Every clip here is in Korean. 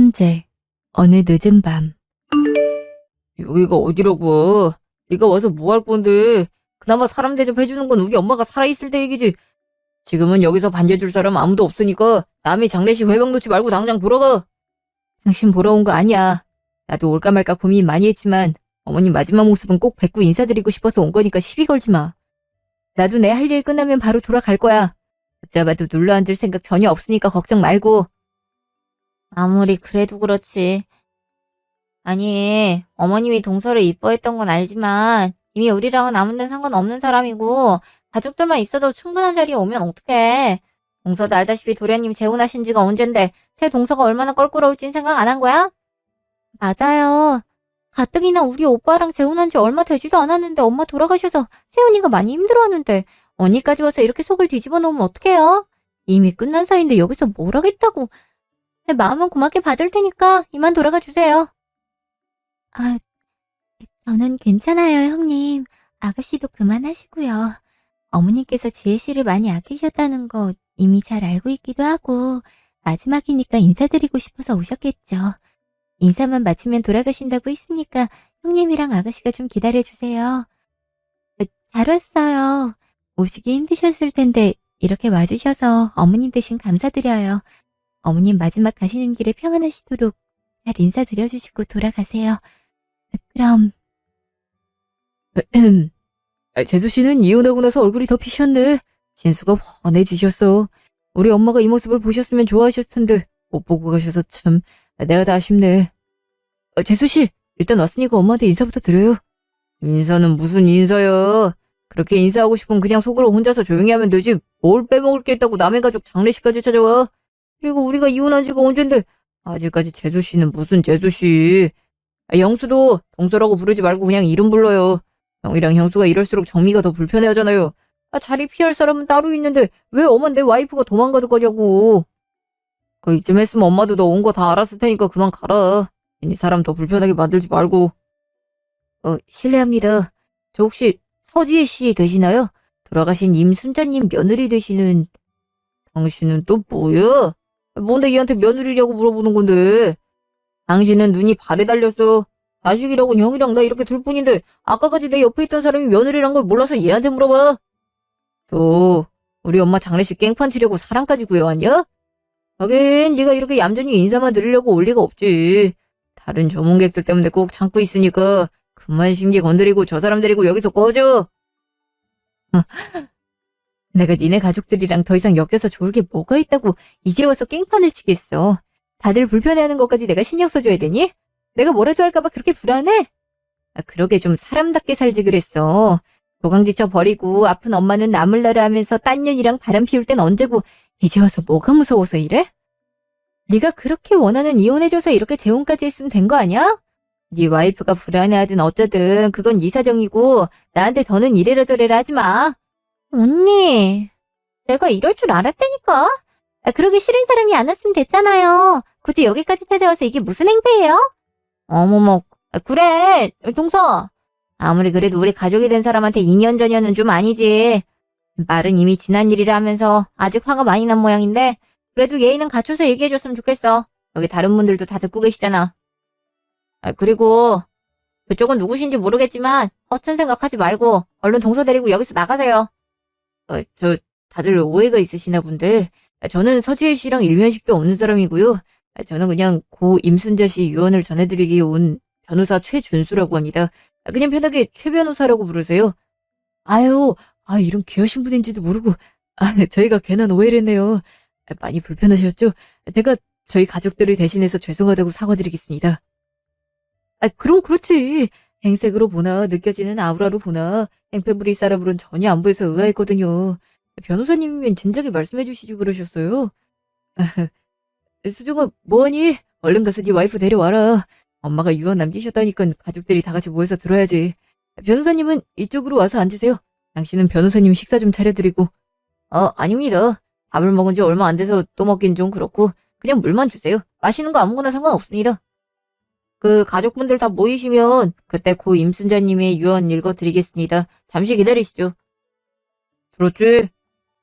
현재 어느 늦은 밤. 여기가 어디라고? 네가 와서 뭐 할 건데? 그나마 사람 대접해주는 건 우리 엄마가 살아있을 때 얘기지. 지금은 여기서 반겨줄 사람 아무도 없으니까 남의 장례식 회방 놓지 말고 당장 돌아가. 당신 보러 온 거 아니야. 나도 올까 말까 고민 많이 했지만 어머님 마지막 모습은 꼭 뵙고 인사드리고 싶어서 온 거니까 시비 걸지 마. 나도 내 할 일 끝나면 바로 돌아갈 거야. 붙잡아도 눌러앉을 생각 전혀 없으니까 걱정 말고. 아무리 그래도 그렇지. 아니, 어머님이 동서를 이뻐했던 건 알지만 이미 우리랑은 아무런 상관없는 사람이고 가족들만 있어도 충분한 자리에 오면 어떡해. 동서도 알다시피 도련님 재혼하신 지가 언젠데 새 동서가 얼마나 껄끄러울진 생각 안 한 거야? 맞아요. 가뜩이나 우리 오빠랑 재혼한 지 얼마 되지도 않았는데 엄마 돌아가셔서 세훈이가 많이 힘들어하는데 언니까지 와서 이렇게 속을 뒤집어 놓으면 어떡해요? 이미 끝난 사이인데 여기서 뭘 하겠다고. 내 마음은 고맙게 받을 테니까 이만 돌아가 주세요. 아, 저는 괜찮아요, 형님. 아가씨도 그만하시고요. 어머님께서 지혜 씨를 많이 아끼셨다는 거 이미 잘 알고 있기도 하고 마지막이니까 인사드리고 싶어서 오셨겠죠. 인사만 마치면 돌아가신다고 했으니까 형님이랑 아가씨가 좀 기다려주세요. 잘 왔어요. 오시기 힘드셨을 텐데 이렇게 와주셔서 어머님 대신 감사드려요. 어머님 마지막 가시는 길에 평안하시도록 잘 인사드려주시고 돌아가세요. 그럼. 재수씨는 이혼하고 나서 얼굴이 더 피셨네. 진수가 환해지셨어. 우리 엄마가 이 모습을 보셨으면 좋아하셨을 텐데 못 보고 가셔서 참 내가 다 아쉽네. 재수씨, 일단 왔으니까 엄마한테 인사부터 드려요. 인사는 무슨 인사야. 그렇게 인사하고 싶으면 그냥 속으로 혼자서 조용히 하면 되지. 뭘 빼먹을 게 있다고 남의 가족 장례식까지 찾아와. 그리고 우리가 이혼한 지가 언젠데 아직까지 재수씨는 무슨 재수씨. 영수도 동서라고 부르지 말고 그냥 이름 불러요. 형이랑 형수가 이럴수록 정미가 더 불편해하잖아요. 자리 피할 사람은 따로 있는데 왜 엄만 내 와이프가 도망가는 거냐고. 이쯤 했으면 엄마도 너 온 거 다 알았을 테니까 그만 가라. 괜히 사람 더 불편하게 만들지 말고. 실례합니다. 저 혹시 서지혜 씨 되시나요? 돌아가신 임순자님 며느리 되시는. 당신은 또 뭐야? 뭔데 얘한테 며느리냐고 물어보는 건데. 당신은 눈이 발에 달렸어. 자식이라고는 형이랑 나 이렇게 둘 뿐인데 아까까지 내 옆에 있던 사람이 며느리란 걸 몰라서 얘한테 물어봐. 또 우리 엄마 장례식 깽판 치려고 사람까지 구해왔냐? 하긴 네가 이렇게 얌전히 인사만 드리려고 올 리가 없지. 다른 조문객들 때문에 꼭 참고 있으니까 그만 심기 건드리고 저 사람 데리고 여기서 꺼져. 내가 니네 가족들이랑 더 이상 엮여서 좋을 게 뭐가 있다고 이제 와서 깽판을 치겠어. 다들 불편해하는 것까지 내가 신경 써줘야 되니? 내가 뭐라도 할까봐 그렇게 불안해? 그러게 좀 사람답게 살지 그랬어. 도강지쳐 버리고 아픈 엄마는 나물나라 하면서 딴 년이랑 바람 피울 땐 언제고 이제 와서 뭐가 무서워서 이래? 네가 그렇게 원하는 이혼해줘서 이렇게 재혼까지 했으면 된 거 아니야? 네 와이프가 불안해하든 어쩌든 그건 네 사정이고 나한테 더는 이래라 저래라 하지 마. 언니, 내가 이럴 줄 알았다니까. 그러기 싫은 사람이 안 왔으면 됐잖아요. 굳이 여기까지 찾아와서 이게 무슨 행패예요? 어머머, 그래, 동서. 아무리 그래도 우리 가족이 된 사람한테 2년 전이었는 좀 아니지. 말은 이미 지난 일이라 하면서 아직 화가 많이 난 모양인데 그래도 예의는 갖춰서 얘기해줬으면 좋겠어. 여기 다른 분들도 다 듣고 계시잖아. 그리고 그쪽은 누구신지 모르겠지만 허튼 생각하지 말고 얼른 동서 데리고 여기서 나가세요. 다들 오해가 있으시나 본데 저는 서지혜 씨랑 일면식도 없는 사람이고요. 저는 그냥 고 임순자 씨 유언을 전해드리기 온 변호사 최준수라고 합니다. 그냥 편하게 최 변호사라고 부르세요. 이런 귀하신 분인지도 모르고 저희가 괜한 오해를 했네요. 많이 불편하셨죠? 제가 저희 가족들을 대신해서 죄송하다고 사과드리겠습니다. 그럼 그렇지. 행색으로 보나 느껴지는 아우라로 보나 행패 부릴 사람으로는 전혀 안 보여서 의아했거든요. 변호사님이면 진작에 말씀해 주시지 그러셨어요. 수정아 뭐하니? 얼른 가서 네 와이프 데려와라. 엄마가 유언 남기셨다니까 가족들이 다 같이 모여서 들어야지. 변호사님은 이쪽으로 와서 앉으세요. 당신은 변호사님 식사 좀 차려드리고. 아닙니다. 밥을 먹은 지 얼마 안 돼서 또 먹긴 좀 그렇고 그냥 물만 주세요. 마시는 거 아무거나 상관없습니다. 가족분들 다 모이시면 그때 고 임순자님의 유언 읽어드리겠습니다. 잠시 기다리시죠. 들었지?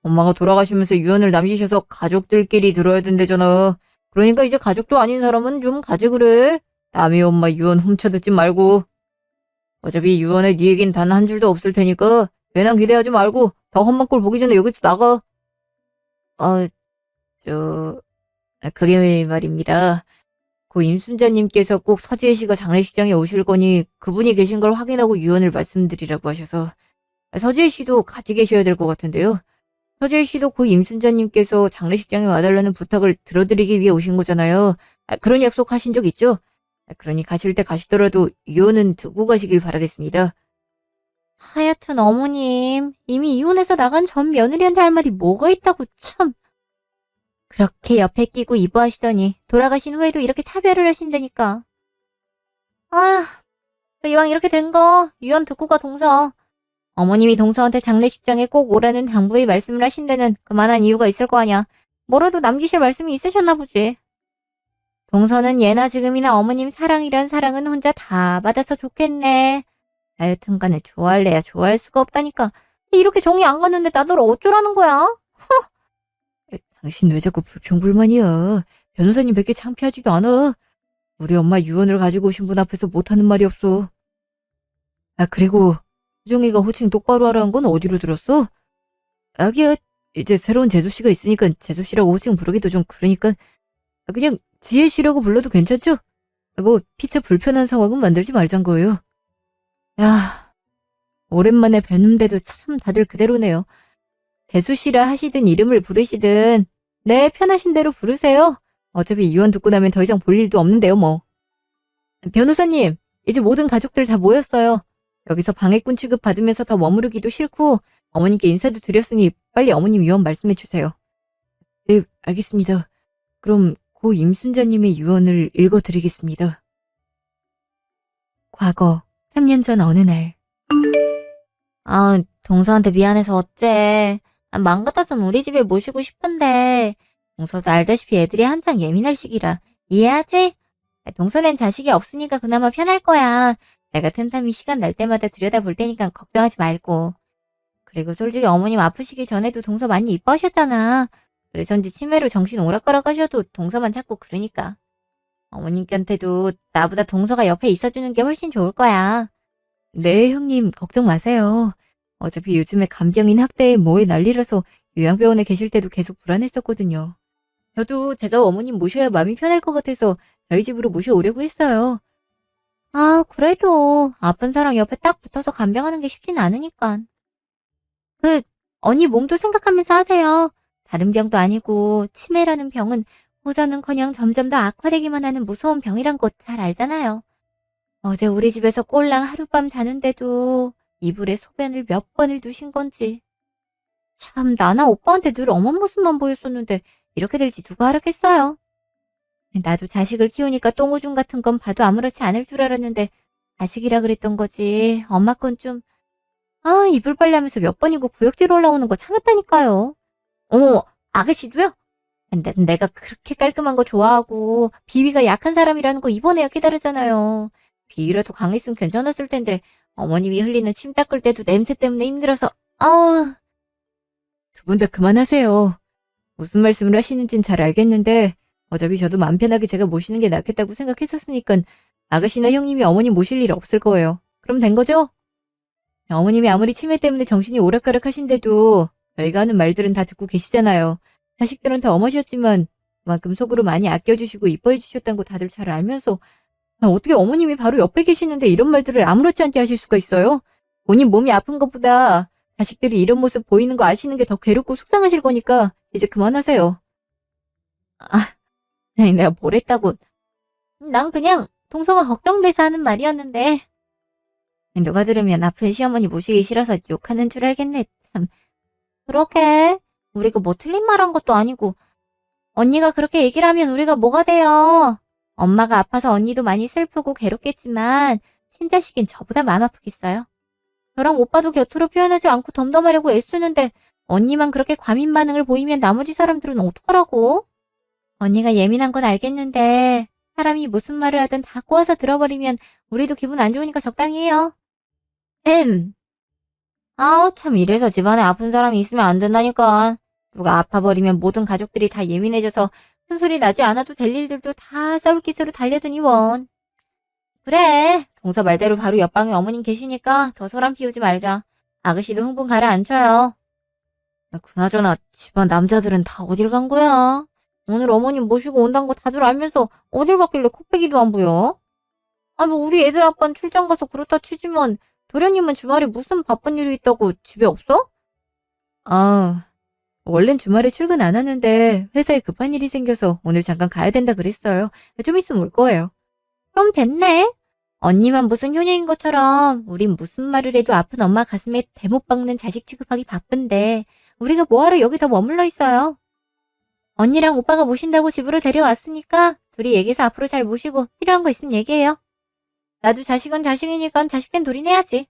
엄마가 돌아가시면서 유언을 남기셔서 가족들끼리 들어야 된대잖아. 그러니까 이제 가족도 아닌 사람은 좀 가지 그래. 남의 엄마 유언 훔쳐듣지 말고. 어차피 유언에 네 얘긴 단 한 줄도 없을 테니까 괜한 기대하지 말고 더 험한 꼴 보기 전에 여기서 나가. 아, 저... 그게 말입니다. 고 임순자님께서 꼭 서지혜 씨가 장례식장에 오실 거니 그분이 계신 걸 확인하고 유언을 말씀드리라고 하셔서 서지혜 씨도 같이 계셔야 될 것 같은데요. 서지혜 씨도 고 임순자님께서 장례식장에 와달라는 부탁을 들어드리기 위해 오신 거잖아요. 그런 약속 하신 적 있죠? 그러니 가실 때 가시더라도 유언은 듣고 가시길 바라겠습니다. 하여튼 어머님, 이미 이혼해서 나간 전 며느리한테 할 말이 뭐가 있다고 참. 그렇게 옆에 끼고 이뻐하시더니 돌아가신 후에도 이렇게 차별을 하신다니까. 아, 이왕 이렇게 된 거 유언 듣고 가 동서. 어머님이 동서한테 장례식장에 꼭 오라는 당부의 말씀을 하신 데는 그만한 이유가 있을 거 아냐. 뭐라도 남기실 말씀이 있으셨나 보지. 동서는 예나 지금이나 어머님 사랑이란 사랑은 혼자 다 받아서 좋겠네. 하여튼 간에 좋아할래야 좋아할 수가 없다니까. 이렇게 정이 안 갔는데 나더러 어쩌라는 거야? 당신 왜 자꾸 불평불만이야. 변호사님 뵙기 창피하지도 않아. 우리 엄마 유언을 가지고 오신 분 앞에서 못하는 말이 없어. 그리고 수정이가 호칭 똑바로 하라는 건 어디로 들었어? 아기야, 이제 새로운 재수씨가 있으니까 재수씨라고 호칭 부르기도 좀 그러니까 그냥 지혜씨라고 불러도 괜찮죠? 뭐 피차 불편한 상황은 만들지 말잔 거예요. 야, 오랜만에 뵀는데도 참 다들 그대로네요. 재수씨라 하시든 이름을 부르시든 네, 편하신 대로 부르세요. 어차피 유언 듣고 나면 더 이상 볼 일도 없는데요, 뭐. 변호사님, 이제 모든 가족들 다 모였어요. 여기서 방해꾼 취급 받으면서 더 머무르기도 싫고 어머님께 인사도 드렸으니 빨리 어머님 유언 말씀해 주세요. 네, 알겠습니다. 그럼 고 임순자님의 유언을 읽어드리겠습니다. 과거 3년 전 어느 날 동서한테 미안해서 어째. 맘 같아선 우리 집에 모시고 싶은데 동서도 알다시피 애들이 한창 예민할 시기라 이해하지? 동서는 자식이 없으니까 그나마 편할 거야. 내가 틈틈이 시간 날 때마다 들여다볼 테니까 걱정하지 말고. 그리고 솔직히 어머님 아프시기 전에도 동서 많이 이뻐하셨잖아. 그래서인지 치매로 정신 오락가락 하셔도 동서만 자꾸 그러니까. 어머님한테도 나보다 동서가 옆에 있어주는 게 훨씬 좋을 거야. 네, 형님, 걱정 마세요. 어차피 요즘에 간병인 학대에 뭐에 난리라서 요양병원에 계실 때도 계속 불안했었거든요. 저도 제가 어머님 모셔야 마음이 편할 것 같아서 저희 집으로 모셔오려고 했어요. 그래도 아픈 사람 옆에 딱 붙어서 간병하는 게 쉽진 않으니까. 언니 몸도 생각하면서 하세요. 다른 병도 아니고 치매라는 병은 호전은커녕 점점 더 악화되기만 하는 무서운 병이란 거 잘 알잖아요. 어제 우리 집에서 꼴랑 하룻밤 자는데도 이불에 소변을 몇 번을 두신 건지. 참 나나 오빠한테 늘 엄한 모습만 보였었는데 이렇게 될지 누가 알았겠어요. 나도 자식을 키우니까 똥오줌 같은 건 봐도 아무렇지 않을 줄 알았는데 자식이라 그랬던 거지. 엄마 건 좀... 이불 빨래하면서 몇 번이고 구역질 올라오는 거 참았다니까요. 아가씨도요? 내가 그렇게 깔끔한 거 좋아하고 비위가 약한 사람이라는 거 이번에야 깨달았잖아요. 비위라도 강했으면 괜찮았을 텐데 어머님이 흘리는 침 닦을 때도 냄새 때문에 힘들어서 두 분 다 그만하세요. 무슨 말씀을 하시는진 잘 알겠는데 어차피 저도 마음 편하게 제가 모시는 게 낫겠다고 생각했었으니까 아가씨나 형님이 어머님 모실 일 없을 거예요. 그럼 된 거죠? 어머님이 아무리 치매 때문에 정신이 오락가락 하신데도 저희가 하는 말들은 다 듣고 계시잖아요. 자식들한테 엄하셨지만 그만큼 속으로 많이 아껴주시고 이뻐해 주셨다는 거 다들 잘 알면서 어떻게 어머님이 바로 옆에 계시는데 이런 말들을 아무렇지 않게 하실 수가 있어요? 본인 몸이 아픈 것보다 자식들이 이런 모습 보이는 거 아시는 게 더 괴롭고 속상하실 거니까 이제 그만하세요. 내가 뭘 했다고. 난 그냥 동서가 걱정돼서 하는 말이었는데. 누가 들으면 아픈 시어머니 모시기 싫어서 욕하는 줄 알겠네. 참. 그렇게 우리가 뭐 틀린 말 한 것도 아니고 언니가 그렇게 얘기를 하면 우리가 뭐가 돼요. 엄마가 아파서 언니도 많이 슬프고 괴롭겠지만 친자식인 저보다 마음 아프겠어요. 저랑 오빠도 곁으로 표현하지 않고 덤덤하려고 애쓰는데 언니만 그렇게 과민 반응을 보이면 나머지 사람들은 어떡하라고? 언니가 예민한 건 알겠는데 사람이 무슨 말을 하든 다 꼬아서 들어버리면 우리도 기분 안 좋으니까 적당히 해요. 참 이래서 집안에 아픈 사람이 있으면 안 된다니까. 누가 아파버리면 모든 가족들이 다 예민해져서 큰 소리 나지 않아도 될 일들도 다 싸울 기세로 달려드니 원. 그래, 동서 말대로 바로 옆방에 어머님 계시니까 더 소란 피우지 말자. 아가씨도 흥분 가라앉혀요. 야, 그나저나 집안 남자들은 다 어딜 간 거야? 오늘 어머님 모시고 온다는 거 다들 알면서 어딜 갔길래 코빼기도 안 보여? 아, 뭐 우리 애들 아빠는 출장 가서 그렇다 치지만 도련님은 주말에 무슨 바쁜 일이 있다고 집에 없어? 아, 원래는 주말에 출근 안 하는데 회사에 급한 일이 생겨서 오늘 잠깐 가야 된다 그랬어요. 좀 있으면 올 거예요. 그럼 됐네. 언니만 무슨 효녀인 것처럼 우린 무슨 말을 해도 아픈 엄마 가슴에 대못 박는 자식 취급하기 바쁜데 우리가 뭐하러 여기 더 머물러 있어요. 언니랑 오빠가 모신다고 집으로 데려왔으니까 둘이 얘기해서 앞으로 잘 모시고 필요한 거 있으면 얘기해요. 나도 자식은 자식이니까 자식된 돌이 내야지.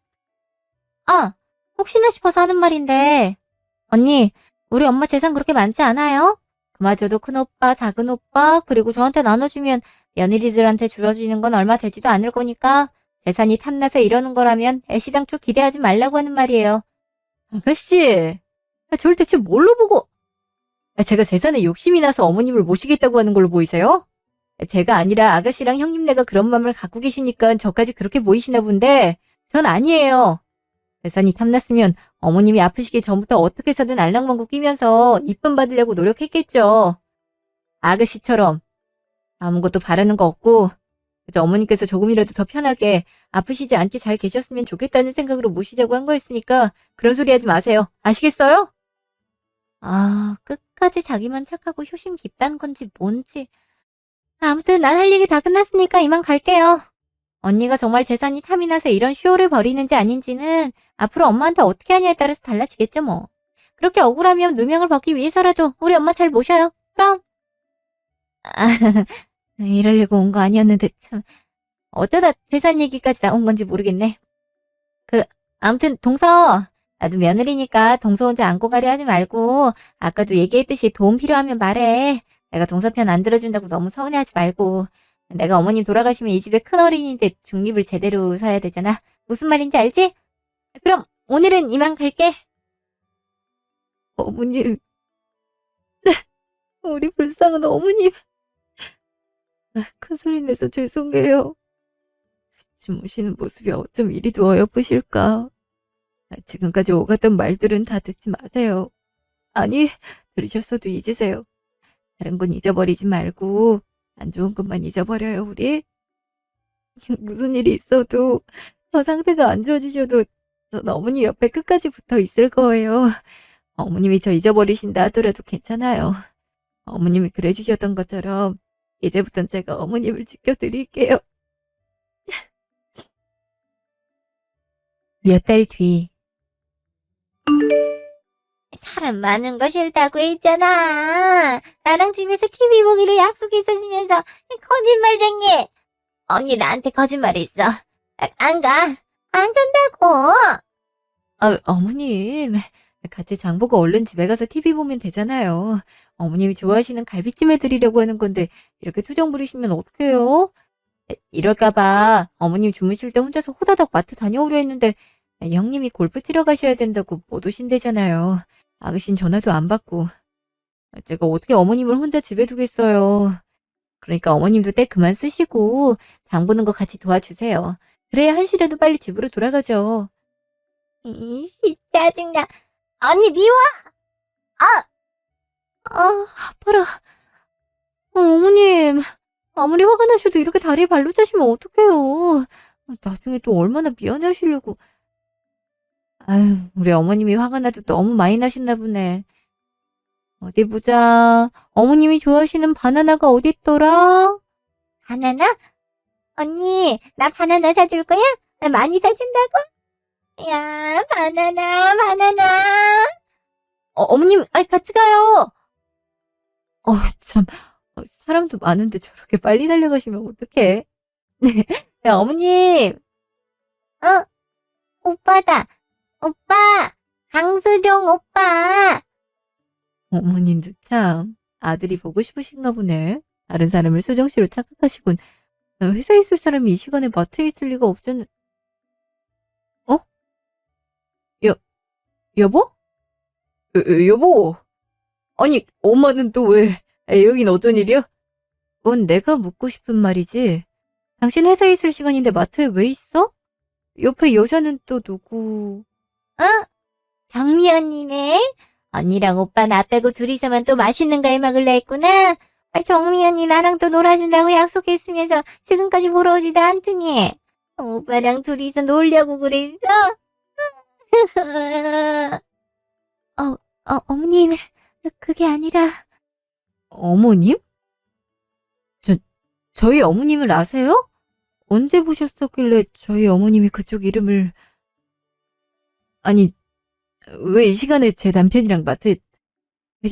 아, 혹시나 싶어서 하는 말인데 언니, 우리 엄마 재산 그렇게 많지 않아요? 그마저도 큰오빠, 작은오빠, 그리고 저한테 나눠주면 며느리들한테 줄어지는 건 얼마 되지도 않을 거니까 재산이 탐나서 이러는 거라면 애시당초 기대하지 말라고 하는 말이에요. 아가씨, 저를 대체 뭘로 보고... 제가 재산에 욕심이 나서 어머님을 모시겠다고 하는 걸로 보이세요? 제가 아니라 아가씨랑 형님네가 그런 마음을 갖고 계시니까 저까지 그렇게 보이시나 본데 전 아니에요. 재산이 탐났으면 어머님이 아프시기 전부터 어떻게 해서든 알랑방구 끼면서 이쁨 받으려고 노력했겠죠. 아가씨처럼 아무것도 바라는 거 없고 그저 어머님께서 조금이라도 더 편하게 아프시지 않게 잘 계셨으면 좋겠다는 생각으로 모시자고 한 거였으니까 그런 소리 하지 마세요. 아시겠어요? 아, 끝까지 자기만 착하고 효심 깊다는 건지 뭔지. 아무튼 난 할 얘기 다 끝났으니까 이만 갈게요. 언니가 정말 재산이 탐이 나서 이런 쇼를 벌이는지 아닌지는 앞으로 엄마한테 어떻게 하냐에 따라서 달라지겠죠 뭐. 그렇게 억울하면 누명을 벗기 위해서라도 우리 엄마 잘 모셔요. 그럼. 아, 이러려고 온 거 아니었는데 참. 어쩌다 재산 얘기까지 나온 건지 모르겠네. 아무튼 동서. 나도 며느리니까 동서 혼자 안고 가려 하지 말고 아까도 얘기했듯이 도움 필요하면 말해. 내가 동서 편 안 들어준다고 너무 서운해하지 말고. 내가 어머님 돌아가시면 이 집에 큰 어린인데 중립을 제대로 서야 되잖아. 무슨 말인지 알지? 그럼 오늘은 이만 갈게. 어머님, 우리 불쌍한 어머님. 큰 소리 내서 죄송해요. 주무시는 모습이 어쩜 이리도 어여쁘실까. 지금까지 오갔던 말들은 다 듣지 마세요. 아니, 들으셨어도 잊으세요. 다른 건 잊어버리지 말고 안 좋은 것만 잊어버려요, 우리. 무슨 일이 있어도 저 상태가 안 좋아지셔도 전 어머니 옆에 끝까지 붙어 있을 거예요. 어머님이 저 잊어버리신다 하더라도 괜찮아요. 어머님이 그래 주셨던 것처럼 이제부턴 제가 어머님을 지켜드릴게요. 몇 달 뒤. 사람 많은 거 싫다고 했잖아. 나랑 집에서 TV 보기로 약속했었으면서 거짓말쟁이. 언니 나한테 거짓말했어. 안 가. 안 간다고. 어머님, 같이 장 보고 얼른 집에 가서 TV 보면 되잖아요. 어머님이 좋아하시는 갈비찜 해드리려고 하는 건데 이렇게 투정 부리시면 어떡해요? 이럴까봐 어머님 주무실 때 혼자서 호다닥 마트 다녀오려 했는데 형님이 골프 치러 가셔야 된다고 못 오신대잖아요. 아가씨는 전화도 안 받고. 제가 어떻게 어머님을 혼자 집에 두겠어요. 그러니까 어머님도 때 그만 쓰시고 장 보는 거 같이 도와주세요. 그래야 한시라도 빨리 집으로 돌아가죠. 이씨, 짜증나. 언니 미워. 아파라. 어머님, 아무리 화가 나셔도 이렇게 다리에 발로 차시면 어떡해요. 나중에 또 얼마나 미안해 하시려고. 아유, 우리 어머님이 화가 나도 너무 많이 나셨나 보네. 어디 보자. 어머님이 좋아하시는 바나나가 어딨더라? 바나나? 언니, 나 바나나 사줄 거야? 나 많이 사준다고? 야, 바나나. 어머님, 같이 가요. 참. 사람도 많은데 저렇게 빨리 달려가시면 어떡해. 네. 야, 어머님. 오빠다. 오빠. 강수종 오빠. 어머님도 참 아들이 보고 싶으신가 보네. 다른 사람을 수정씨로 착각하시곤. 회사에 있을 사람이 이 시간에 마트에 있을 리가 없잖아. 여보? 여보? 아니, 엄마는 또 왜? 여긴 어떤 일이야? 그건 내가 묻고 싶은 말이지. 당신 회사에 있을 시간인데 마트에 왜 있어? 옆에 여자는 또 누구? 정미 언니네. 언니랑 오빠 나 빼고 둘이서만 또 맛있는 거 해먹을라 했구나. 정미 언니 나랑 또 놀아준다고 약속했으면서 지금까지 보러 오지도 않더니. 오빠랑 둘이서 놀려고 그랬어? 어머님, 그게 아니라. 어머님? 저희 어머님을 아세요? 언제 보셨었길래 저희 어머님이 그쪽 이름을... 아니, 왜 이 시간에 제 남편이랑 마트에...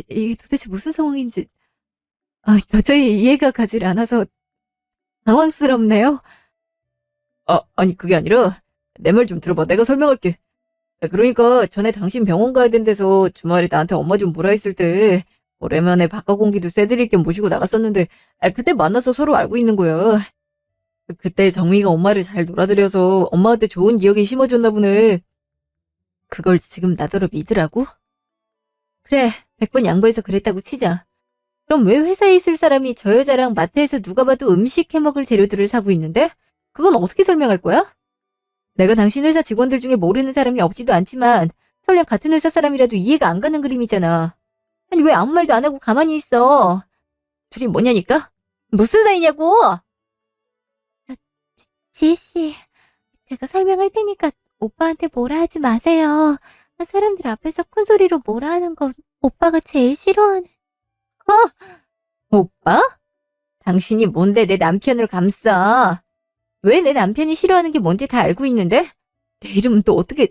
이게 도대체 무슨 상황인지... 도저히 이해가 가질 않아서 당황스럽네요. 아니 그게 아니라 내 말 좀 들어봐. 내가 설명할게. 그러니까 전에 당신 병원 가야 된대서 주말에 나한테 엄마 좀 보라 했을 때 오랜만에 바깥 공기도 쐬드릴 겸 모시고 나갔었는데 그때 만나서 서로 알고 있는 거야. 그때 정미가 엄마를 잘 놀아드려서 엄마한테 좋은 기억이 심어줬나 보네. 그걸 지금 나더러 믿으라고? 그래, 100번 양보해서 그랬다고 치자. 그럼 왜 회사에 있을 사람이 저 여자랑 마트에서 누가 봐도 음식 해먹을 재료들을 사고 있는데? 그건 어떻게 설명할 거야? 내가 당신 회사 직원들 중에 모르는 사람이 없지도 않지만 설령 같은 회사 사람이라도 이해가 안 가는 그림이잖아. 아니 왜 아무 말도 안 하고 가만히 있어? 둘이 뭐냐니까? 무슨 사이냐고? 지혜씨, 제가 설명할 테니까 오빠한테 뭐라 하지 마세요. 사람들 앞에서 큰 소리로 뭐라 하는 거 오빠가 제일 싫어하는. 오빠? 당신이 뭔데 내 남편을 감싸? 왜 내 남편이 싫어하는 게 뭔지 다 알고 있는데? 내 이름은 또 어떻게...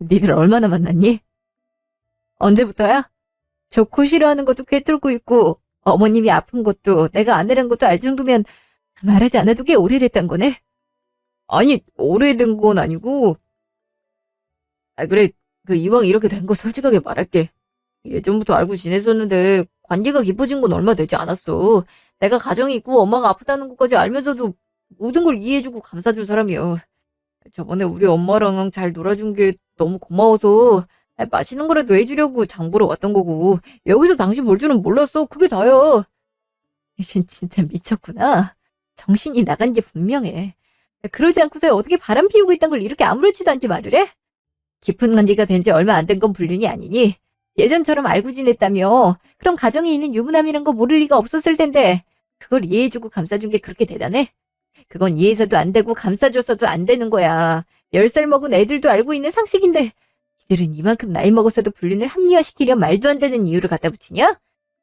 니들 얼마나 만났니? 언제부터야? 좋고 싫어하는 것도 꿰뚫고 있고 어머님이 아픈 것도 내가 아내란 것도 알 정도면 말하지 않아도 꽤 오래됐단 거네? 아니 오래된 건 아니고 그래 이왕 이렇게 된 거 솔직하게 말할게. 예전부터 알고 지냈었는데 관계가 깊어진 건 얼마 되지 않았어. 내가 가정이 있고 엄마가 아프다는 것까지 알면서도 모든 걸 이해해주고 감싸준 사람이야. 저번에 우리 엄마랑 잘 놀아준 게 너무 고마워서 맛있는 거라도 해주려고 장 보러 왔던 거고 여기서 당신 볼 줄은 몰랐어. 그게 다야. 당신 진짜 미쳤구나. 정신이 나간 게 분명해. 그러지 않고서 어떻게 바람 피우고 있단 걸 이렇게 아무렇지도 않게 말을 해? 깊은 관계가 된 지 얼마 안 된 건 불륜이 아니니 예전처럼 알고 지냈다며. 그럼 가정에 있는 유부남이란 거 모를 리가 없었을 텐데 그걸 이해해주고 감싸준 게 그렇게 대단해? 그건 이해해서도 안 되고 감싸줘서도 안 되는 거야. 10살 먹은 애들도 알고 있는 상식인데 이들은 이만큼 나이 먹었어도 불륜을 합리화시키려 말도 안 되는 이유를 갖다 붙이냐?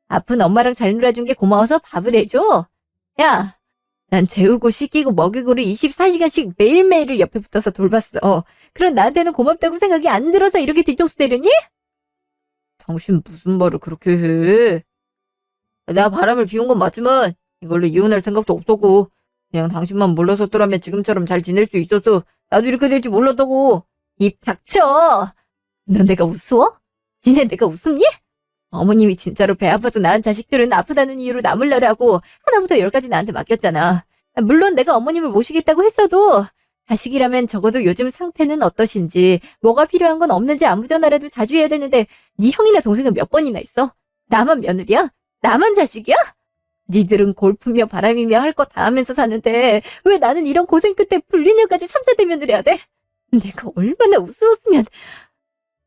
아픈 엄마랑 잘 놀아준 게 고마워서 밥을 해줘? 야, 난 재우고 씻기고 먹이고를 24시간씩 매일매일을 옆에 붙어서 돌봤어. 그럼 나한테는 고맙다고 생각이 안 들어서 이렇게 뒤통수 때리니? 당신 무슨 말을 그렇게 해? 내가 바람을 피운 건 맞지만 이걸로 이혼할 생각도 없었고 그냥 당신만 몰랐었더라면 지금처럼 잘 지낼 수 있었어. 나도 이렇게 될지 몰랐다고. 입 닥쳐. 넌 내가 우스워? 니네 내가 웃음니? 어머님이 진짜로 배 아파서 낳은 자식들은 아프다는 이유로 남으려고 하나부터 10까지 나한테 맡겼잖아. 물론 내가 어머님을 모시겠다고 했어도 자식이라면 적어도 요즘 상태는 어떠신지 뭐가 필요한 건 없는지 안부 전화라도 자주 해야 되는데 네 형이나 동생은 몇 번이나 있어? 나만 며느리야? 나만 자식이야? 니들은 골프며 바람이며 할 거 다 하면서 사는데 왜 나는 이런 고생 끝에 불륜녀까지 3자 대면을 해야 돼? 내가 얼마나 우스웠으면.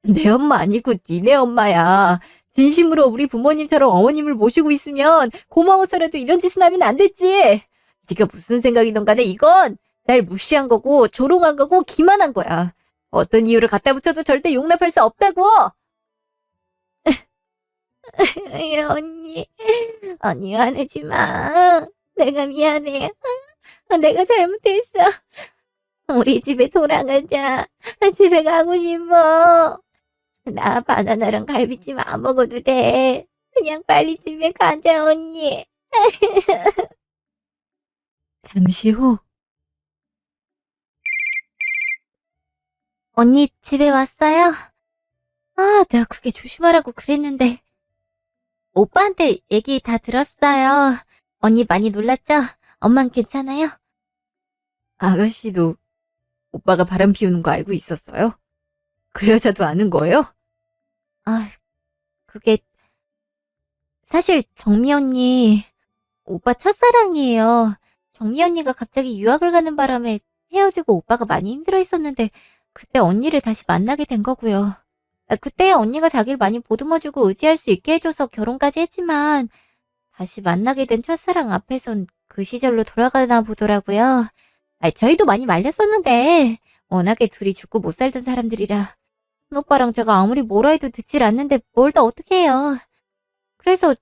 내 엄마 아니고 니네 엄마야. 진심으로 우리 부모님처럼 어머님을 모시고 있으면 고마워서라도 이런 짓은 하면 안 됐지. 네가 무슨 생각이든 간에 이건 날 무시한 거고 조롱한 거고 기만한 거야. 어떤 이유를 갖다 붙여도 절대 용납할 수 없다고. 언니 화내지 마. 내가 미안해. 내가 잘못했어. 우리 집에 돌아가자. 집에 가고 싶어. 나 바나나랑 갈비찜 안 먹어도 돼. 그냥 빨리 집에 가자, 언니. 잠시 후. 언니 집에 왔어요? 내가 그게 조심하라고 그랬는데. 오빠한테 얘기 다 들었어요. 언니 많이 놀랐죠? 엄만 괜찮아요? 아가씨도 오빠가 바람 피우는 거 알고 있었어요? 그 여자도 아는 거예요? 그게 사실 정미 언니 오빠 첫사랑이에요. 정미 언니가 갑자기 유학을 가는 바람에 헤어지고 오빠가 많이 힘들어 했었는데 그때 언니를 다시 만나게 된 거고요. 그때야 언니가 자기를 많이 보듬어주고 의지할 수 있게 해줘서 결혼까지 했지만 다시 만나게 된 첫사랑 앞에선 그 시절로 돌아가나 보더라고요. 저희도 많이 말렸었는데 워낙에 둘이 죽고 못 살던 사람들이라 큰 오빠랑 제가 아무리 뭐라 해도 듣질 않는데 뭘 더 어떻게 해요. 그래서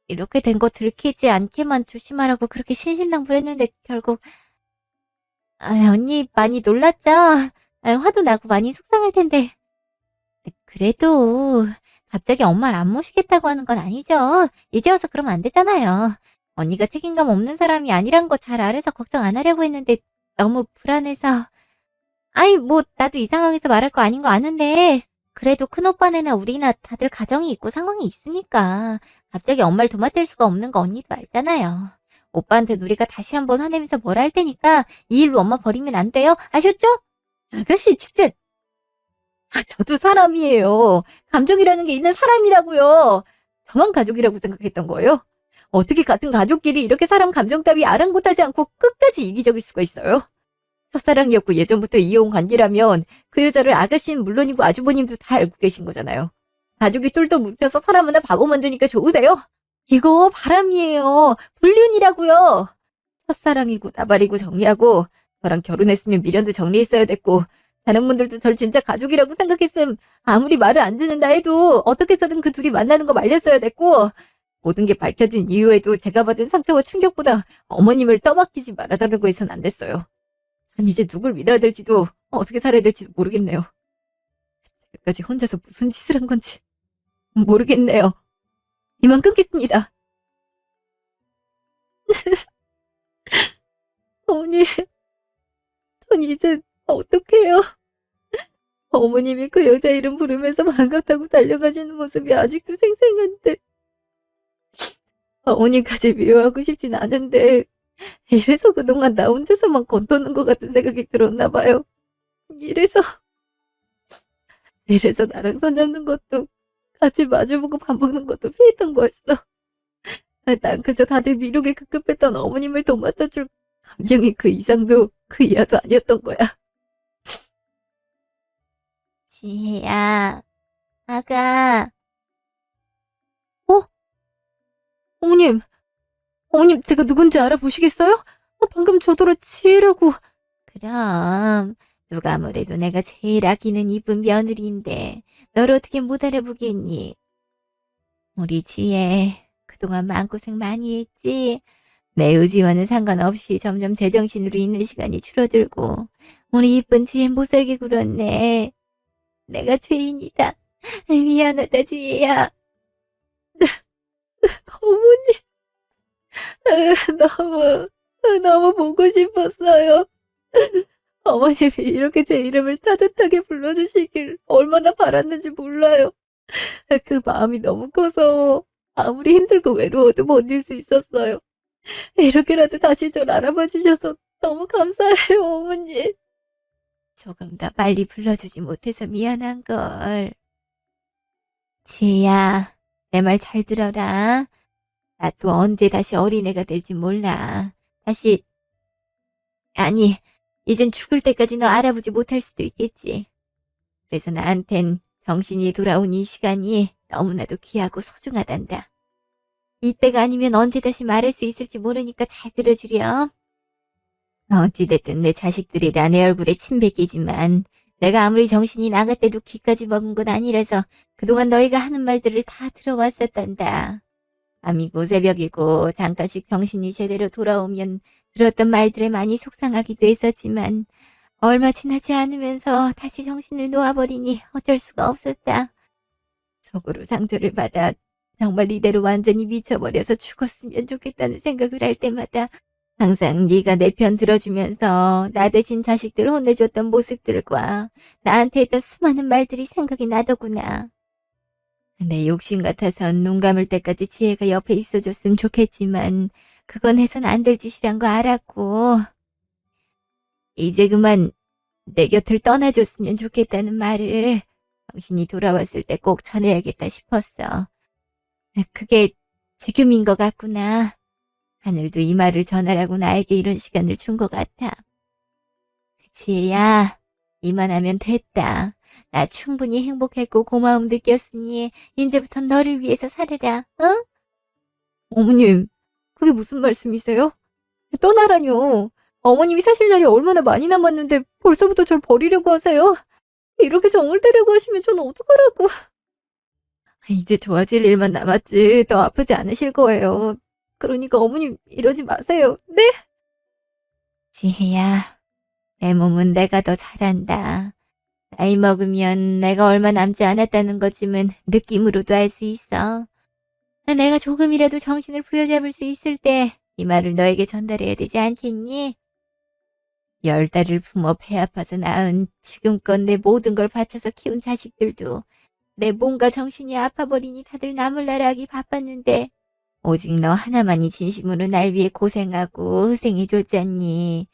이렇게 된 거 들키지 않게만 조심하라고 그렇게 신신당부했는데 결국 언니 많이 놀랐죠? 화도 나고 많이 속상할 텐데 그래도 갑자기 엄마를 안 모시겠다고 하는 건 아니죠. 이제 와서 그러면 안 되잖아요. 언니가 책임감 없는 사람이 아니란 거 잘 알아서 걱정 안 하려고 했는데 너무 불안해서 나도 이 상황에서 말할 거 아닌 거 아는데 그래도 큰오빠네나 우리나 다들 가정이 있고 상황이 있으니까 갑자기 엄마를 도맡을 수가 없는 거 언니도 알잖아요. 오빠한테 우리가 다시 한번 화내면서 뭐라 할 테니까 이 일로 엄마 버리면 안 돼요? 아셨죠? 아가씨, 진짜. 저도 사람이에요. 감정이라는 게 있는 사람이라고요. 저만 가족이라고 생각했던 거예요? 어떻게 같은 가족끼리 이렇게 사람 감정 따위 아랑곳하지 않고 끝까지 이기적일 수가 있어요? 첫사랑이었고 예전부터 이어온 관계라면 그 여자를 아가씨는 물론이고 아주버님도 다 알고 계신 거잖아요. 가족이 똘똘 뭉쳐서 사람 하나 바보 만드니까 좋으세요? 이거 바람이에요. 불륜이라고요. 첫사랑이고 나발이고 정리하고 저랑 결혼했으면 미련도 정리했어야 됐고 다른 분들도 절 진짜 가족이라고 생각했음 아무리 말을 안 듣는다 해도 어떻게 해서든 그 둘이 만나는 거 말렸어야 됐고 모든 게 밝혀진 이후에도 제가 받은 상처와 충격보다 어머님을 떠맡기지 말아달라고 해선 안 됐어요. 전 이제 누굴 믿어야 될지도 어떻게 살아야 될지도 모르겠네요. 지금까지 혼자서 무슨 짓을 한 건지 모르겠네요. 이만 끊겠습니다. 어머니, 전 이제 어떡해요? 어머님이 그 여자 이름 부르면서 반갑다고 달려가시는 모습이 아직도 생생한데 어머니까지 미워하고 싶진 않은데 이래서 그동안 나 혼자서만 건도는 것 같은 생각이 들었나 봐요. 이래서 나랑 손잡는 것도 같이 마주보고 밥 먹는 것도 피했던 거였어. 난 그저 다들 미룩에 급급했던 어머님을 도맡아줄 감정이 그 이상도 그 이하도 아니었던 거야. 지혜야, 아가. 어머님 제가 누군지 알아보시겠어요? 방금 저더러 지혜라고. 그럼 누가 뭐래도 내가 제일 아끼는 이쁜 며느리인데 널 어떻게 못 알아보겠니? 우리 지혜 그동안 마음고생 많이 했지? 내 의지와는 상관없이 점점 제정신으로 있는 시간이 줄어들고 우리 이쁜 지혜 못살게 굴었네. 내가 죄인이다. 미안하다 지혜야. 어머니 너무 보고 싶었어요. 어머님이 이렇게 제 이름을 따뜻하게 불러주시길 얼마나 바랐는지 몰라요. 그 마음이 너무 커서 아무리 힘들고 외로워도 버틸 수 있었어요. 이렇게라도 다시 절 알아봐 주셔서 너무 감사해요, 어머니. 조금 더 빨리 불러주지 못해서 미안한걸. 지혜야, 내 말 잘 들어라. 나 또 언제 다시 어린애가 될지 몰라. 이젠 죽을 때까지 너 알아보지 못할 수도 있겠지. 그래서 나한텐 정신이 돌아온 이 시간이 너무나도 귀하고 소중하단다. 이때가 아니면 언제 다시 말할 수 있을지 모르니까 잘 들어주렴. 어찌됐든 내 자식들이라 내 얼굴에 침 뱉기지만 내가 아무리 정신이 나갔대도 귀까지 먹은 건 아니라서 그동안 너희가 하는 말들을 다 들어왔었단다. 밤이고 새벽이고 잠깐씩 정신이 제대로 돌아오면 들었던 말들에 많이 속상하기도 했었지만 얼마 지나지 않으면서 다시 정신을 놓아버리니 어쩔 수가 없었다. 속으로 상처를 받아 정말 이대로 완전히 미쳐버려서 죽었으면 좋겠다는 생각을 할 때마다 항상 네가 내 편 들어주면서 나 대신 자식들 혼내줬던 모습들과 나한테 했던 수많은 말들이 생각이 나더구나. 내 욕심 같아선 눈 감을 때까지 지혜가 옆에 있어줬으면 좋겠지만 그건 해선 안 될 짓이란 거 알았고 이제 그만 내 곁을 떠나줬으면 좋겠다는 말을 당신이 돌아왔을 때 꼭 전해야겠다 싶었어. 그게 지금인 것 같구나. 하늘도 이 말을 전하라고 나에게 이런 시간을 준 것 같아. 지혜야, 이만하면 됐다. 나 충분히 행복했고 고마움 느꼈으니 이제부터 너를 위해서 살아라. 응? 어머님, 그게 무슨 말씀이세요? 떠나라뇨. 어머님이 사실 날이 얼마나 많이 남았는데 벌써부터 절 버리려고 하세요? 이렇게 정을 들려고 하시면 저는 어떡하라고. 이제 좋아질 일만 남았지 더 아프지 않으실 거예요. 그러니까 어머님 이러지 마세요. 네? 지혜야, 내 몸은 내가 더 잘한다. 나이 먹으면 내가 얼마 남지 않았다는 것쯤은 느낌으로도 알 수 있어. 내가 조금이라도 정신을 부여잡을 수 있을 때 이 말을 너에게 전달해야 되지 않겠니? 10달을 품어 배 아파서 낳은 지금껏 내 모든 걸 바쳐서 키운 자식들도 내 몸과 정신이 아파버리니 다들 나몰라라 하기 바빴는데 오직 너 하나만이 진심으로 날 위해 고생하고 희생해줬잖니.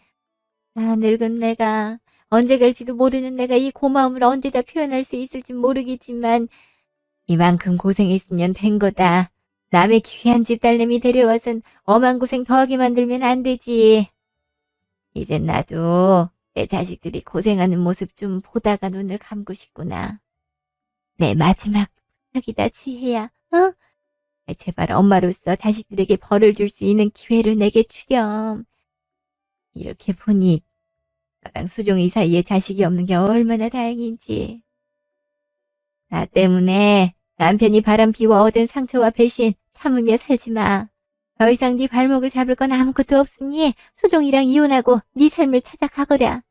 아, 늙은 내가, 언제 갈지도 모르는 내가 이 고마움을 언제 다 표현할 수 있을진 모르겠지만 이만큼 고생했으면 된 거다. 남의 귀한 집 딸내미 데려와선 엄한 고생 더하게 만들면 안 되지. 이젠 나도 내 자식들이 고생하는 모습 좀 보다가 눈을 감고 싶구나. 내 마지막 부탁이다, 지혜야. 어? 제발 엄마로서 자식들에게 벌을 줄 수 있는 기회를 내게 주렴. 이렇게 보니 너랑 수종이 사이에 자식이 없는 게 얼마나 다행인지. 나 때문에 남편이 바람 피워 얻은 상처와 배신 참으며 살지 마. 더 이상 네 발목을 잡을 건 아무것도 없으니 수종이랑 이혼하고 네 삶을 찾아가거라.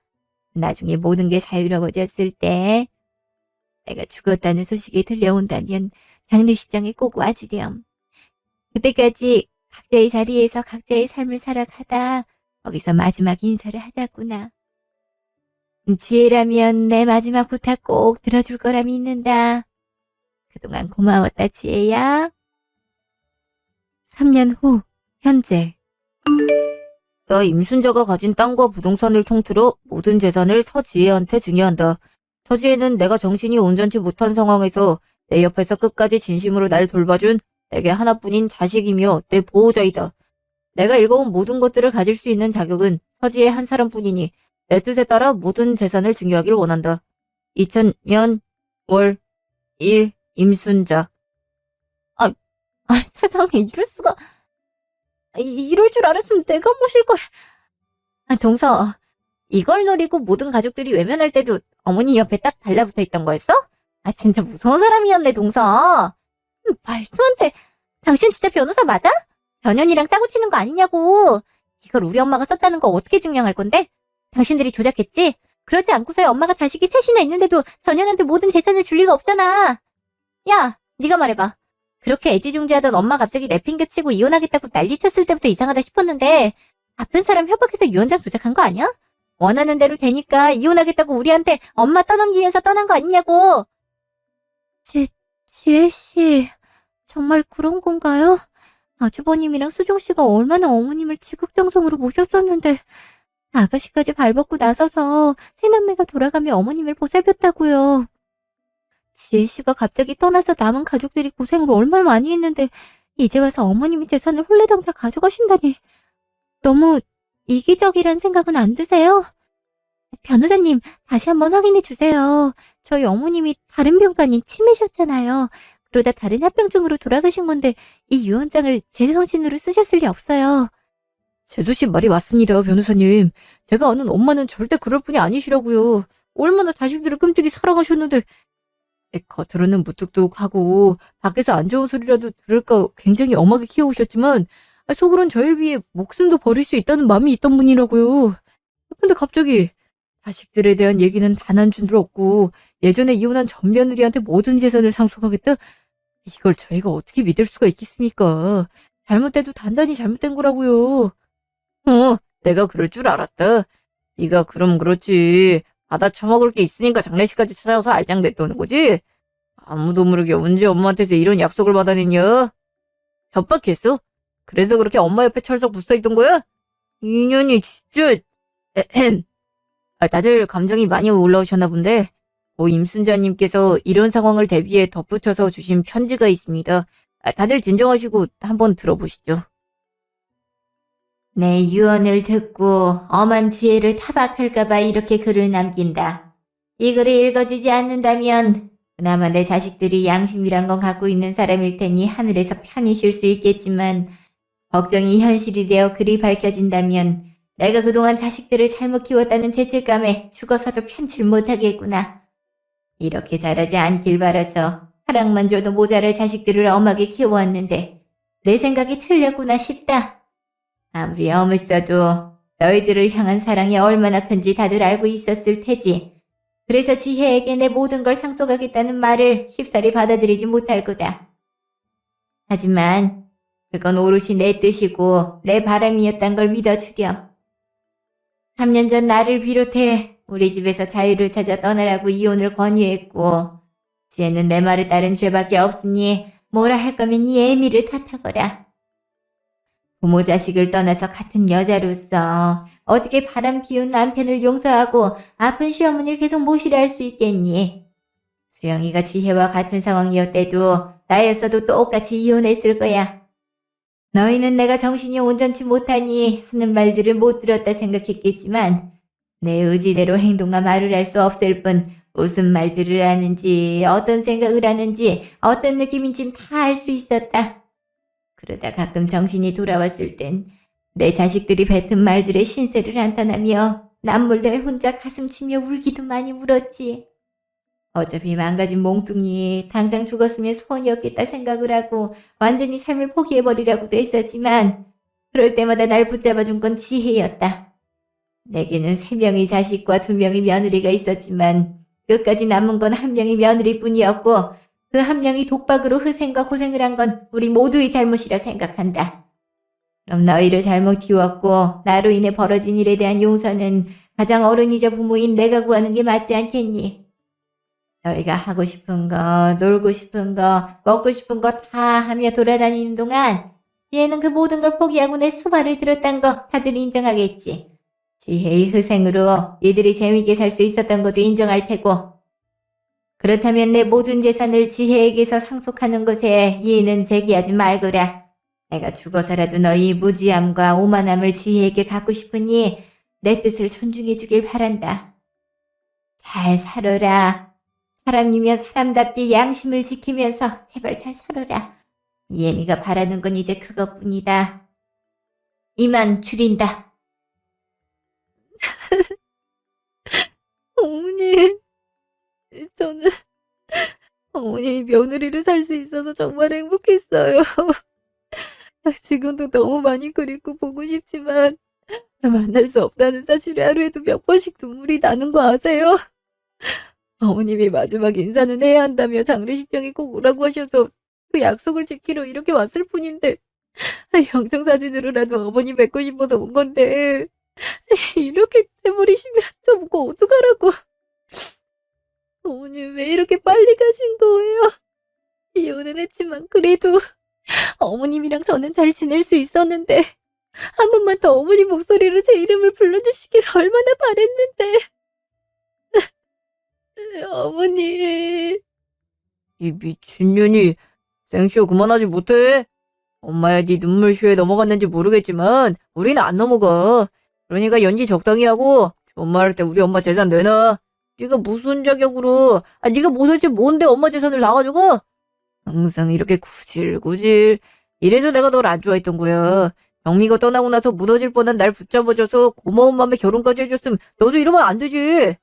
나중에 모든 게 자유로워졌을 때 내가 죽었다는 소식이 들려온다면 장례식장에 꼭 와주렴. 그때까지 각자의 자리에서 각자의 삶을 살아가다 거기서 마지막 인사를 하자꾸나. 지혜라면 내 마지막 부탁 꼭 들어줄 거라 믿는다. 그동안 고마웠다, 지혜야. 3년 후, 현재. 나 임순자가 가진 땅과 부동산을 통틀어 모든 재산을 서지혜한테 증여한다. 서지혜는 내가 정신이 온전치 못한 상황에서 내 옆에서 끝까지 진심으로 날 돌봐준 내게 하나뿐인 자식이며 내 보호자이다. 내가 읽어온 모든 것들을 가질 수 있는 자격은 서지혜 한 사람뿐이니 내 뜻에 따라 모든 재산을 증여하기를 원한다. 2000년 월 1 임순자. 세상에 이럴 수가. 이럴 줄 알았으면 내가 모실 걸. 동서, 이걸 노리고 모든 가족들이 외면할 때도 어머니 옆에 딱 달라붙어 있던 거였어? 진짜 무서운 사람이었네, 동서. 말도 안 돼. 당신 진짜 변호사 맞아? 전현이랑 짜고 치는 거 아니냐고. 이걸 우리 엄마가 썼다는 거 어떻게 증명할 건데? 당신들이 조작했지? 그러지 않고서야 엄마가 자식이 셋이나 있는데도 전현한테 모든 재산을 줄 리가 없잖아. 야, 네가 말해봐. 그렇게 애지중지하던 엄마 갑자기 내팽개치고 이혼하겠다고 난리쳤을 때부터 이상하다 싶었는데 아픈 사람 협박해서 유언장 조작한 거 아니야? 원하는 대로 되니까 이혼하겠다고 우리한테 엄마 떠넘기면서 떠난 거 아니냐고. 지혜씨, 정말 그런 건가요? 아주버님이랑 수종씨가 얼마나 어머님을 지극정성으로 모셨었는데 아가씨까지 발벗고 나서서 새남매가 돌아가며 어머님을 보살폈다고요. 지혜씨가 갑자기 떠나서 남은 가족들이 고생을 얼마나 많이 했는데 이제 와서 어머님이 재산을 홀레당 다 가져가신다니 너무 이기적이란 생각은 안 드세요? 변호사님, 다시 한번 확인해 주세요. 저희 어머님이 다른 병도 아닌 치매셨잖아요. 그러다 다른 합병증으로 돌아가신 건데 이 유언장을 제 성신으로 쓰셨을 리 없어요. 재수씨 말이 맞습니다, 변호사님. 제가 아는 엄마는 절대 그럴 분이 아니시라고요. 얼마나 자식들을 끔찍이 사랑하셨는데 겉으로는 무뚝뚝하고 밖에서 안 좋은 소리라도 들을까 굉장히 엄하게 키워오셨지만 속으론 저를 위해 목숨도 버릴 수 있다는 마음이 있던 분이라고요. 근데 갑자기 자식들에 대한 얘기는 단 한 줄도 없고 예전에 이혼한 전 며느리한테 모든 재산을 상속하겠다? 이걸 저희가 어떻게 믿을 수가 있겠습니까? 잘못돼도 단단히 잘못된 거라고요. 내가 그럴 줄 알았다. 네가 그럼 그렇지. 받아 처먹을 게 있으니까 장례식까지 찾아와서 알짱댔다는 거지? 아무도 모르게 언제 엄마한테서 이런 약속을 받아냈냐? 협박했어? 그래서 그렇게 엄마 옆에 철썩 붙어있던 거야? 인연이 진짜... 다들 감정이 많이 올라오셨나 본데 고 임순자님께서 이런 상황을 대비해 덧붙여서 주신 편지가 있습니다. 다들 진정하시고 한번 들어보시죠. 내 유언을 듣고 엄한 지혜를 타박할까봐 이렇게 글을 남긴다. 이 글이 읽어지지 않는다면 그나마 내 자식들이 양심이란 건 갖고 있는 사람일 테니 하늘에서 편히 쉴 수 있겠지만 걱정이 현실이 되어 글이 밝혀진다면 내가 그동안 자식들을 잘못 키웠다는 죄책감에 죽어서도 편칠 못하겠구나. 이렇게 자라지 않길 바라서 사랑만 줘도 모자랄 자식들을 엄하게 키워왔는데 내 생각이 틀렸구나 싶다. 아무리 어물써도 너희들을 향한 사랑이 얼마나 큰지 다들 알고 있었을 테지. 그래서 지혜에게 내 모든 걸 상속하겠다는 말을 쉽사리 받아들이지 못할 거다. 하지만 그건 오롯이 내 뜻이고 내 바람이었단 걸 믿어주렴. 3년 전 나를 비롯해 우리 집에서 자유를 찾아 떠나라고 이혼을 권유했고 지혜는 내 말에 따른 죄밖에 없으니 뭐라 할 거면 이 애미를 탓하거라. 부모 자식을 떠나서 같은 여자로서 어떻게 바람 피운 남편을 용서하고 아픈 시어머니를 계속 모시려 할 수 있겠니? 수영이가 지혜와 같은 상황이었대도 나였어도 똑같이 이혼했을 거야. 너희는 내가 정신이 온전치 못하니 하는 말들을 못 들었다 생각했겠지만 내 의지대로 행동과 말을 할 수 없을 뿐 무슨 말들을 하는지 어떤 생각을 하는지 어떤 느낌인진 다 알 수 있었다. 그러다 가끔 정신이 돌아왔을 땐 내 자식들이 뱉은 말들의 신세를 한탄하며 난 몰래 혼자 가슴 치며 울기도 많이 울었지. 어차피 망가진 몽둥이 당장 죽었으면 소원이 없겠다 생각을 하고 완전히 삶을 포기해버리라고도 했었지만 그럴 때마다 날 붙잡아준 건 지혜였다. 내게는 3명의 자식과 2명의 며느리가 있었지만 끝까지 남은 건 1명의 며느리뿐이었고 그 1명이 독박으로 희생과 고생을 한 건 우리 모두의 잘못이라 생각한다. 그럼 너희를 잘못 키웠고 나로 인해 벌어진 일에 대한 용서는 가장 어른이자 부모인 내가 구하는 게 맞지 않겠니? 너희가 하고 싶은 거, 놀고 싶은 거, 먹고 싶은 거 다 하며 돌아다니는 동안 지혜는 그 모든 걸 포기하고 내 수발을 들었단 거 다들 인정하겠지. 지혜의 희생으로 이들이 재미있게 살 수 있었던 것도 인정할 테고 그렇다면 내 모든 재산을 지혜에게서 상속하는 것에 이의는 제기하지 말거라. 내가 죽어서라도 너희 무지함과 오만함을 지혜에게 갖고 싶으니 내 뜻을 존중해 주길 바란다. 잘 살아라. 사람이면 사람답게 양심을 지키면서 제발 잘 살아라. 이애미가 바라는 건 이제 그것뿐이다. 이만 줄인다. 어머니, 저는 어머니 며느리를 살 수 있어서 정말 행복했어요. 지금도 너무 많이 그립고 보고 싶지만 만날 수 없다는 사실에 하루에도 몇 번씩 눈물이 나는 거 아세요? 어머님이 마지막 인사는 해야 한다며 장례식장에 꼭 오라고 하셔서 그 약속을 지키러 이렇게 왔을 뿐인데 영상사진으로라도 어머니 뵙고 싶어서 온 건데 이렇게 돼버리시면 저 보고 어떡하라고. 어머니 왜 이렇게 빨리 가신 거예요? 이혼은 했지만 그래도 어머님이랑 저는 잘 지낼 수 있었는데 한 번만 더 어머니 목소리로 제 이름을 불러주시길 얼마나 바랬는데. 어머니. 이 미친년이 생쇼 그만하지 못해? 엄마야 네 눈물쇼에 넘어갔는지 모르겠지만 우리는 안 넘어가. 그러니까 연기 적당히 하고 존말할 때 우리 엄마 재산 내놔. 네가 무슨 자격으로 네가 도대체 뭔데 엄마 재산을 다 가져가? 항상 이렇게 구질구질. 이래서 내가 널 안 좋아했던 거야. 영미가 떠나고 나서 무너질 뻔한 날 붙잡아줘서 고마운 마음에 결혼까지 해줬으면 너도 이러면 안 되지.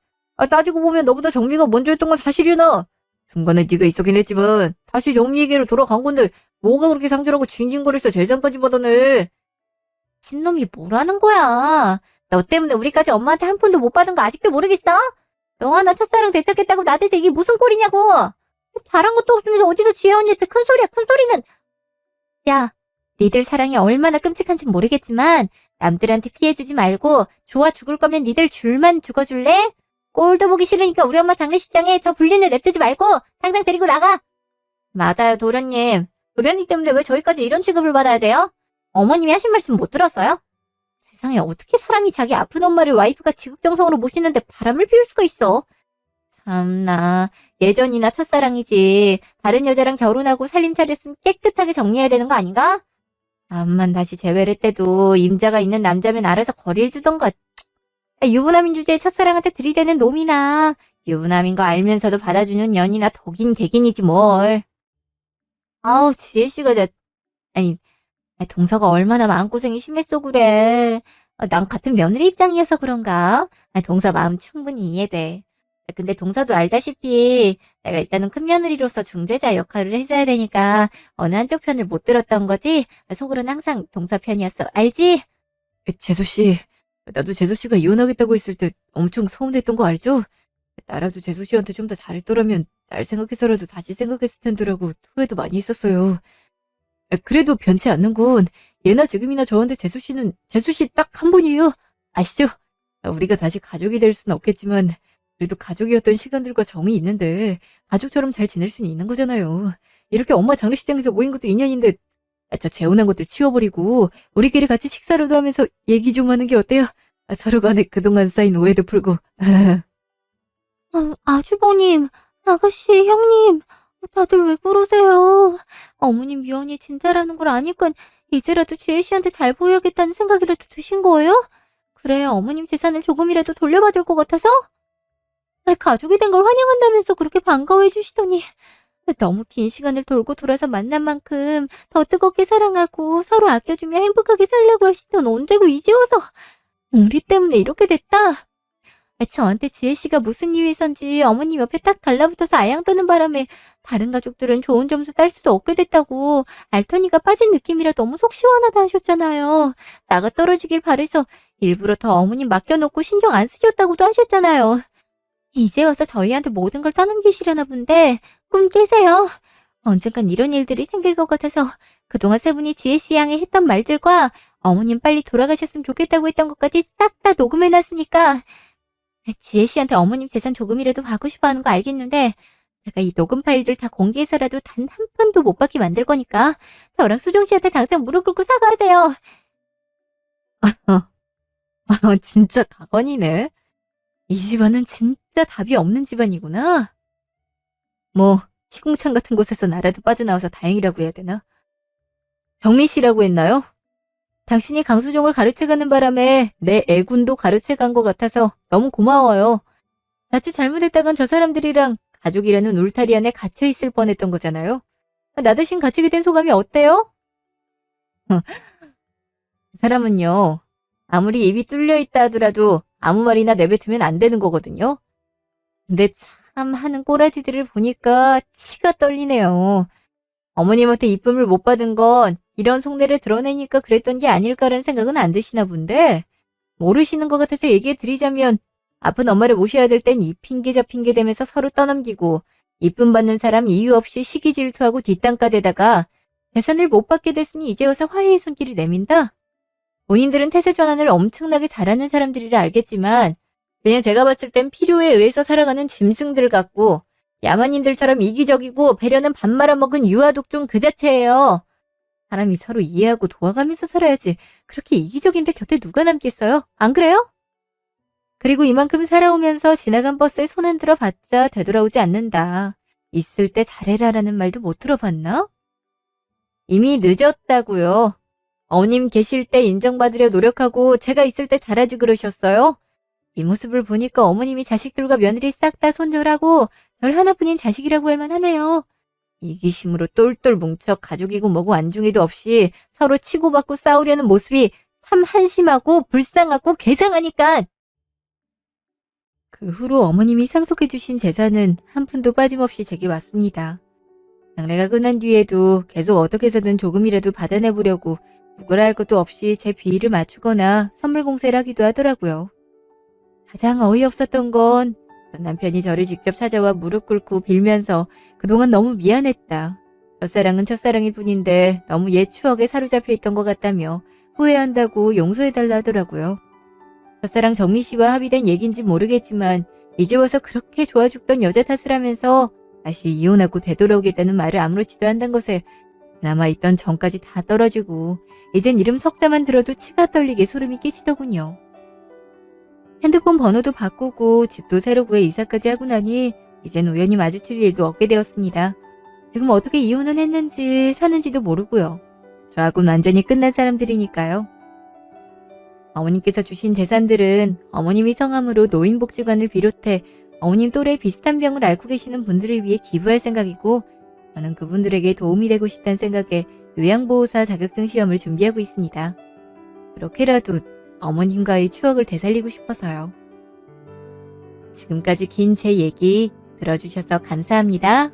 따지고 보면 너보다 정미가 먼저 했던 건 사실이나. 중간에 네가 있었긴 했지만 다시 정미에게로 돌아간 건데 뭐가 그렇게 상절하고 징징거려서 재산까지 받아내. 진놈이 뭐라는 거야. 너 때문에 우리까지 엄마한테 한 푼도 못 받은 거 아직도 모르겠어? 너 하나 첫사랑 되찾겠다고 나대서 이게 무슨 꼴이냐고. 잘한 것도 없으면서 어디서 지혜 언니한테 큰 소리야. 큰 소리는. 야, 니들 사랑이 얼마나 끔찍한지 모르겠지만 남들한테 피해주지 말고 좋아 죽을 거면 니들 줄만 죽어줄래? 꼴도 보기 싫으니까 우리 엄마 장례식장에 저 불륜녀 냅두지 말고 당장 데리고 나가. 맞아요, 도련님. 도련님 때문에 왜 저희까지 이런 취급을 받아야 돼요? 어머님이 하신 말씀 못 들었어요? 세상에 어떻게 사람이 자기 아픈 엄마를 와이프가 지극정성으로 모시는데 바람을 피울 수가 있어. 참나. 예전이나 첫사랑이지. 다른 여자랑 결혼하고 살림 차렸으면 깨끗하게 정리해야 되는 거 아닌가? 암만 다시 재회를 때도 임자가 있는 남자면 알아서 거리를 두던가. 유부남인 주제에 첫사랑한테 들이대는 놈이나 유부남인 거 알면서도 받아주는 년이나 독인 객인이지 뭘. 아우 지혜씨가 아니 동서가 얼마나 마음고생이 심했어 그래. 난 같은 며느리 입장이어서 그런가? 동서 마음 충분히 이해돼. 근데 동서도 알다시피 내가 일단은 큰 며느리로서 중재자 역할을 해줘야 되니까 어느 한쪽 편을 못 들었던 거지. 속으로는 항상 동서 편이었어. 알지? 재수씨, 나도 재수씨가 이혼하겠다고 했을 때 엄청 서운했던 거 알죠? 나라도 재수씨한테 좀 더 잘했더라면 날 생각해서라도 다시 생각했을 텐데라고 후회도 많이 했었어요. 그래도 변치 않는 건 예나 지금이나 저한테 재수씨는 재수씨 딱 한 분이에요. 아시죠? 우리가 다시 가족이 될 수는 없겠지만 그래도 가족이었던 시간들과 정이 있는데 가족처럼 잘 지낼 수는 있는 거잖아요. 이렇게 엄마 장례식장에서 모인 것도 인연인데 저 재혼한 것들 치워버리고 우리끼리 같이 식사라도 하면서 얘기 좀 하는 게 어때요? 서로 간에 그동안 쌓인 오해도 풀고. 아주버님, 아가씨, 형님, 다들 왜 그러세요? 어머님 미연이 진짜라는 걸 아니까 이제라도 지혜씨한테 잘 보여야겠다는 생각이라도 드신 거예요? 그래야 어머님 재산을 조금이라도 돌려받을 것 같아서? 가족이 된 걸 환영한다면서 그렇게 반가워해 주시더니 너무 긴 시간을 돌고 돌아서 만난 만큼 더 뜨겁게 사랑하고 서로 아껴주며 행복하게 살려고 하시던 언제고 이제 와서 우리 때문에 이렇게 됐다. 저한테 지혜씨가 무슨 이유에선지 어머님 옆에 딱 달라붙어서 아양 떠는 바람에 다른 가족들은 좋은 점수 딸 수도 없게 됐다고 알턴이가 빠진 느낌이라 너무 속 시원하다 하셨잖아요. 나가 떨어지길 바래서 일부러 더 어머님 맡겨놓고 신경 안 쓰셨다고도 하셨잖아요. 이제 와서 저희한테 모든 걸 떠넘기시려나 본데 꿈 깨세요. 언젠간 이런 일들이 생길 것 같아서 그동안 세 분이 지혜씨 양에 했던 말들과 어머님 빨리 돌아가셨으면 좋겠다고 했던 것까지 싹 다 녹음해놨으니까 지혜씨한테 어머님 재산 조금이라도 받고 싶어 하는 거 알겠는데 제가 이 녹음 파일들 다 공개해서라도 단 한 푼도 못 받게 만들 거니까 저랑 수종씨한테 당장 무릎 꿇고 사과하세요. 진짜 가관이네. 이 집안은 진짜 답이 없는 집안이구나. 뭐 시궁창 같은 곳에서 나라도 빠져나와서 다행이라고 해야 되나? 경민 씨라고 했나요? 당신이 강수종을 가르쳐가는 바람에 내 애군도 가르쳐간 것 같아서 너무 고마워요. 자칫 잘못했다간 저 사람들이랑 가족이라는 울타리 안에 갇혀있을 뻔했던 거잖아요. 나 대신 갇히게 된 소감이 어때요? 그 사람은요. 아무리 입이 뚫려있다 하더라도 아무 말이나 내뱉으면 안 되는 거거든요. 근데 참 하는 꼬라지들을 보니까 치가 떨리네요. 어머님한테 이쁨을 못 받은 건 이런 속내를 드러내니까 그랬던 게 아닐까라는 생각은 안 드시나 본데 모르시는 것 같아서 얘기해 드리자면 아픈 엄마를 모셔야 될 땐 이 핑계 저 핑계 대면서 서로 떠넘기고 이쁨 받는 사람 이유 없이 시기 질투하고 뒷담가대다가 재산을 못 받게 됐으니 이제 와서 화해의 손길을 내민다? 본인들은 태세 전환을 엄청나게 잘하는 사람들이라 알겠지만 그냥 제가 봤을 땐 필요에 의해서 살아가는 짐승들 같고 야만인들처럼 이기적이고 배려는 밥 말아먹은 유아독종 그 자체예요. 사람이 서로 이해하고 도와가면서 살아야지 그렇게 이기적인데 곁에 누가 남겠어요? 안 그래요? 그리고 이만큼 살아오면서 지나간 버스에 손 흔들어 봤자 되돌아오지 않는다. 있을 때 잘해라라는 말도 못 들어봤나? 이미 늦었다고요. 어머님 계실 때 인정받으려 노력하고 제가 있을 때 잘하지 그러셨어요? 이 모습을 보니까 어머님이 자식들과 며느리 싹 다 손절하고 절 하나뿐인 자식이라고 할 만하네요. 이기심으로 똘똘 뭉쳐 가족이고 뭐고 안중에도 없이 서로 치고받고 싸우려는 모습이 참 한심하고 불쌍하고 괴상하니까. 그 후로 어머님이 상속해주신 재산은 한 푼도 빠짐없이 제게 왔습니다. 장례가 끝난 뒤에도 계속 어떻게 해서든 조금이라도 받아내보려고 누구라 할 것도 없이 제 비위를 맞추거나 선물 공세를 하기도 하더라고요. 가장 어이없었던 건 남편이 저를 직접 찾아와 무릎 꿇고 빌면서 그동안 너무 미안했다. 첫사랑은 첫사랑일 뿐인데 너무 옛 추억에 사로잡혀 있던 것 같다며 후회한다고 용서해달라 하더라고요. 첫사랑 정미 씨와 합의된 얘긴지 모르겠지만 이제 와서 그렇게 좋아 죽던 여자 탓을 하면서 다시 이혼하고 되돌아오겠다는 말을 아무렇지도 않단 것에 남아있던 정까지 다 떨어지고 이젠 이름 석자만 들어도 치가 떨리게 소름이 끼치더군요. 핸드폰 번호도 바꾸고 집도 새로 구해 이사까지 하고 나니 이젠 우연히 마주칠 일도 없게 되었습니다. 지금 어떻게 이혼은 했는지 사는지도 모르고요. 저하고는 완전히 끝난 사람들이니까요. 어머님께서 주신 재산들은 어머님이 성함으로 노인복지관을 비롯해 어머님 또래 비슷한 병을 앓고 계시는 분들을 위해 기부할 생각이고 저는 그분들에게 도움이 되고 싶다는 생각에 요양보호사 자격증 시험을 준비하고 있습니다. 그렇게라도 어머님과의 추억을 되살리고 싶어서요. 지금까지 긴 제 얘기 들어주셔서 감사합니다.